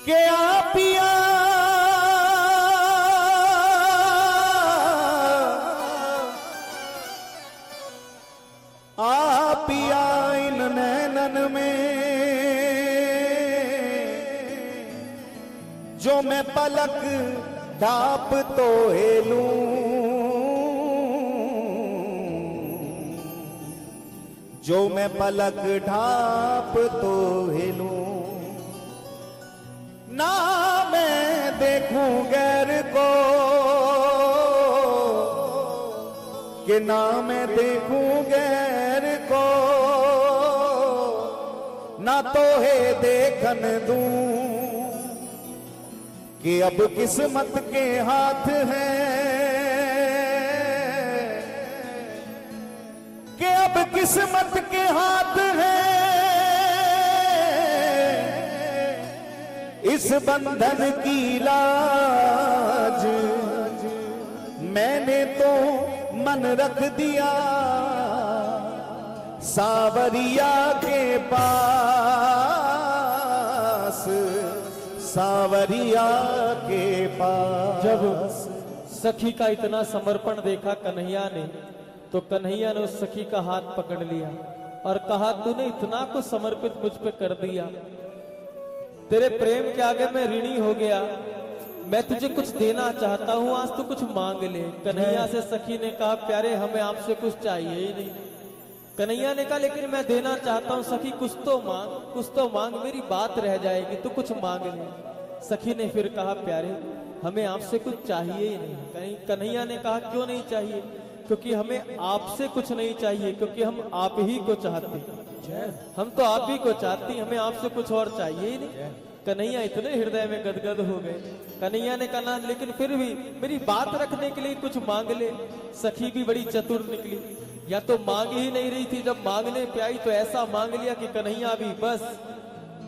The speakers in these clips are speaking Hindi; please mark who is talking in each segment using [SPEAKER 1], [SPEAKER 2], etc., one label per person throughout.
[SPEAKER 1] के पिया पिया इन नैनन में जो मैं पलक ढाप तो हेलूं, जो मैं पलक ढाप तो हेलूं, ना मैं देखूं गैर को कि ना मैं देखूं गैर को, ना तो है देखन दूं कि अब किस्मत के हाथ है, कि अब किस्मत के हाथ है, इस बंधन की लाज मैंने तो मन रख दिया सावरिया के पास, सावरिया के पास।
[SPEAKER 2] जब सखी का इतना समर्पण देखा कन्हैया ने, तो कन्हैया ने उस सखी का हाथ पकड़ लिया और कहा, तूने इतना कुछ समर्पित मुझ पे कर दिया, तेरे प्रेम के आगे मैं ऋणी हो गया, मैं तुझे कुछ देना चाहता हूं, आज तू कुछ मांग ले। कन्हैया से सखी ने कहा, प्यारे हमें आपसे कुछ चाहिए ही नहीं। कन्हैया ने कहा, लेकिन मैं देना चाहता हूं। सखी कुछ तो मांग, कुछ तो मांग, मेरी बात रह जाएगी, तू कुछ मांग ले। सखी ने फिर कहा, प्यारे हमें आपसे कुछ चाहिए ही नहीं। कन्हैया ने कहा, क्यों नहीं चाहिए? क्योंकि हमें आपसे कुछ नहीं चाहिए, क्योंकि हम आप ही को चाहते, हम तो आप ही को चाहती, हमें आपसे कुछ और चाहिए ही नहीं। कन्हैया इतने हृदय में गदगद हो गए। कन्हैया ने कहा, लेकिन फिर भी मेरी बात रखने के लिए कुछ मांग ले। सखी भी बड़ी चतुर निकली, या तो मांग ही नहीं रही थी, जब मांगने पे आई तो ऐसा मांग लिया कि कन्हैया भी बस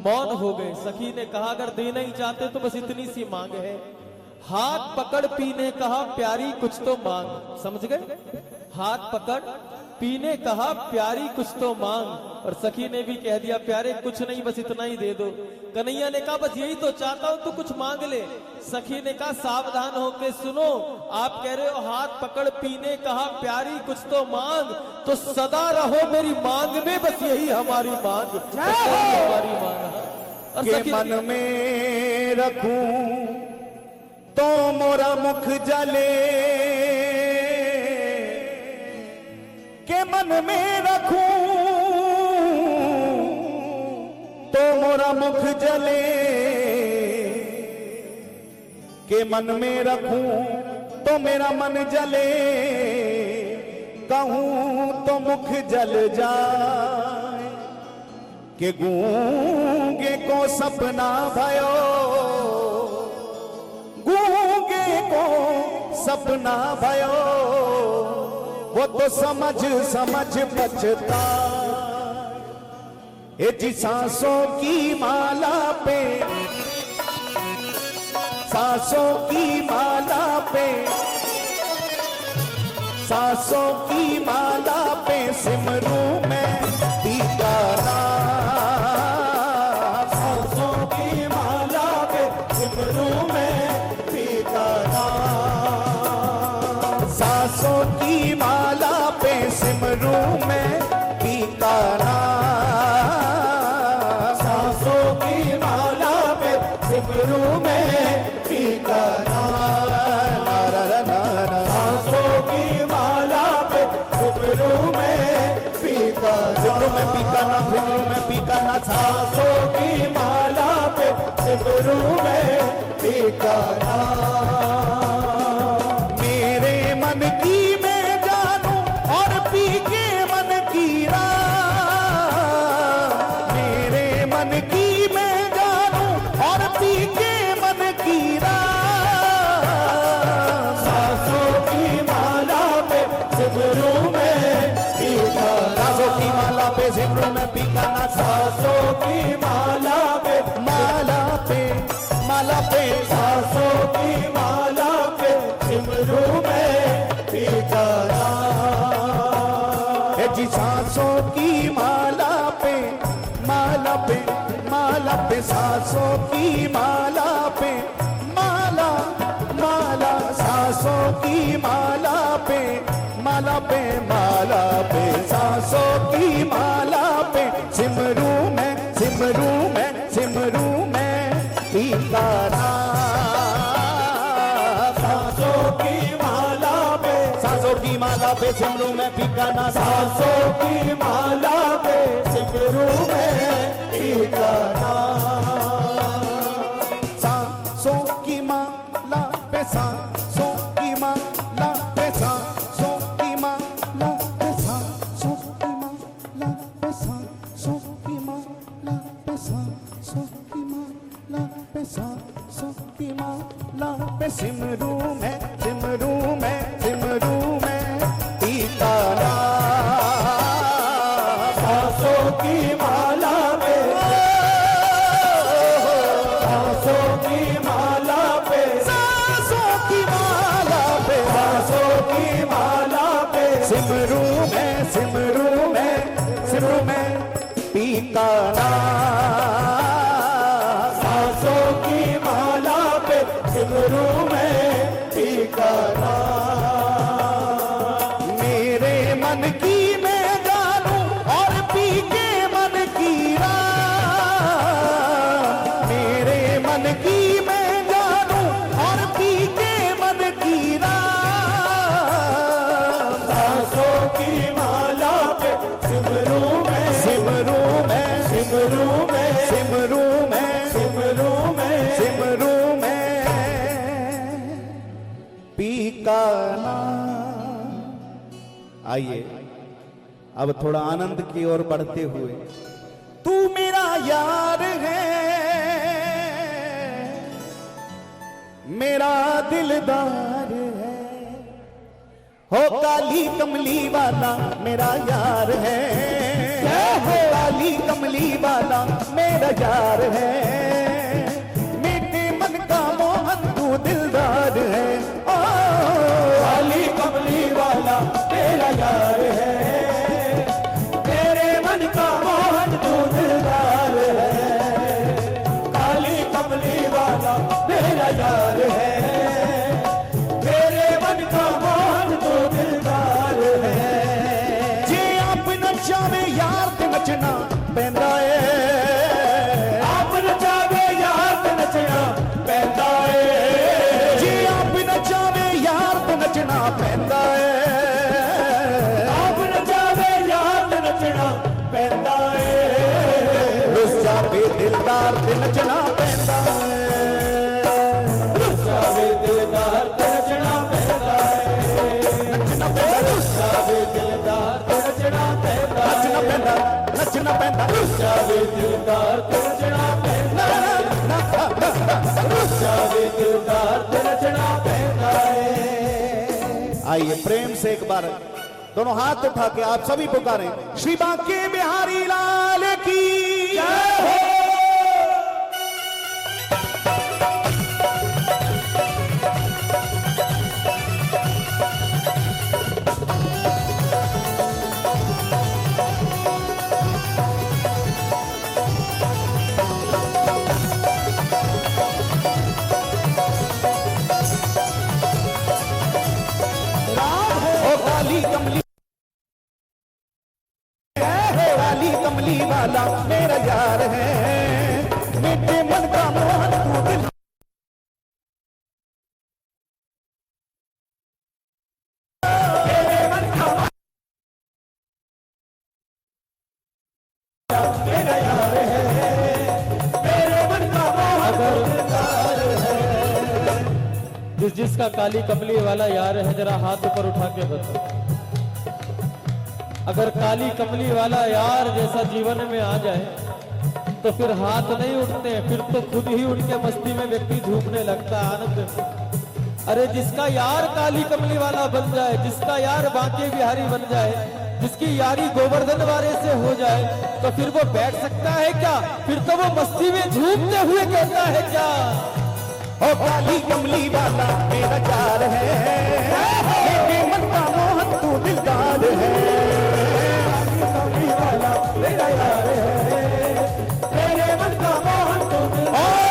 [SPEAKER 2] मौन हो गए। सखी ने कहा, अगर देना ही चाहते तो बस इतनी सी मांग है। हाथ पकड़ पीने कहा, प्यारी कुछ तो मांग। समझ गए? हाथ पकड़ पीने कहा, प्यारी कुछ तो मांग। और सखी ने भी कह दिया, प्यारे कुछ नहीं, बस इतना ही दे दो। कन्हैया ने कहा, बस यही तो चाहता हूं, तू कुछ मांग ले। सखी ने कहा, सावधान होके सुनो, आप कह रहे हो हाथ पकड़ पीने कहा, प्यारी कुछ तो मांग, तो सदा रहो मेरी मांग में, बस यही हमारी मांग, हमारी मांग। और
[SPEAKER 1] के मन में रखूं तो मोरा मुख जले, के मन में रखूं तो मोरा मुख जले, के मन में रखूं तो मेरा मन जले, कहूं तो मुख जल जाए, के गूंगे को सपना भयो, गूंगे को सपना भयो, वो तो समझ समझ बचता ये जी सांसों की माला पे, सांसों की माला पे, सांसों की माला पे सिमरू मैं दीदारा, सांसों की माला पे सिमरू मैं दीदारा, सांसों की माला पे सिमरू मैं दीदारा, सांसों की माला पे सिमरू मैं दीदारा, सांसों की माला पे सिमरू मैं दीदारा, मैं पीकाना सिमरू मैं पीकाना, सांसों की माला पे सिमरू मैं दीदारा, मेरे मन की मैं जानूं और पी के मन की राह, मेरे मन की मैं जानूं और पी के मन की राह, सांसों की माला पे सिमरू में पीकाना, सांसों की माला पे सिमरू में पीकाना, सांसों की माला पे सांसों की माला पे सिमरू में पीकाना, जी सांसों की माला पे सांसों की की माला पे माला माला, सांसों की माला पे माला पे माला पे, सांसों की माला पे सिमरू में सिमरू में सिमरू में टीका सांसों की माला पे, सांसों की माला पे सिमरू में पीका ना, सांसों की माला पे सिमरू में टीका सांसों की माला पे, सांसों की माला पे, सांसों की माला पे, सांसों की माला पे, सांसों की माला पे, सांसों की माला पे, सांसों की माला पे सिमरू में सिमरू में सिमरू में टीका सांसों की माला पे, सांसों की माला पे, सांसों की माला पे, सांसों की माला पे सिमरू में सिमरू में सिमरू में टीका सांसों की माला पे सिमरू में टीका मेरे मन की मैं जानूं और पी के मन की राह, मेरे मन की मैं जानूं और पी के मन की राह, सांसों की माला पे सिमरू में सिमरू में सिमरू में सिमरू में सिमरू में सिमरू में पीका ना। आइए अब थोड़ा आनंद की ओर बढ़ते हुए, तू मेरा यार है मेरा दिलदार है, हो काली कमली वाला मेरा यार है, हो काली कमली वाला मेरा यार है, मेरे मन का मोहन तू दिलदार है, ओ काली कमली वाला मेरा यार है, मेरे मन का मोहन तू दिलदार है, काली कमली वाला मेरा यार है, मेरे मन का मोहन तू दिलदार है, जे आप नचावे यार ते नचना पैंदा है, आप नचावे यार ते नचना पैंदा है, जे आप नचावे यार ते नचना पैंदा है, आप नचावे यार ते नचना पैंदा है, रुस जावे दिलदार ते नचना पैंदा है, रुस जावे दिलदार ते नचना पैंदा है, नचना पैंदा, रुस जावे दिलदार ते नचना पैंदा, नचना पैंदा नचना पैंदा, रुस जावे दिलदार ते नचना पैंदा, रुस जावे दिलदार ते नचना पैंदा है। आइए प्रेम से एक बार दोनों हाथ उठा के आप सभी पुकारें, श्री बांके बिहारी लाल की जय हो। काली कमली है, काली कमली वाला मेरा यार है, मेरे मन का मोहन तू दिल, मेरे मन का मेरा यार है, मेरे मन का मोहन दिलदार है।
[SPEAKER 2] जिसका काली कमली वाला यार है जरा हाथ ऊपर उठा के बताओ। अगर काली कमली वाला यार जैसा जीवन में आ जाए तो फिर हाथ नहीं उठते, फिर तो खुद ही उठ के मस्ती में व्यक्ति झूमने लगता है आनंद से। अरे जिसका यार काली कमली वाला बन जाए, जिसका यार बांके बिहारी बन जाए, जिसकी यारी गोवर्धन वाले से हो जाए, तो फिर वो बैठ सकता है क्या? फिर तो वो मस्ती में झूमते हुए कहता है क्या?
[SPEAKER 1] ओ काली कमली वाला मेरा यार है, मेरे मन का मोहन तू दिलदार है, काली कमली वाला मेरा यार है, मेरे मन का मोहन तू दिलदार है।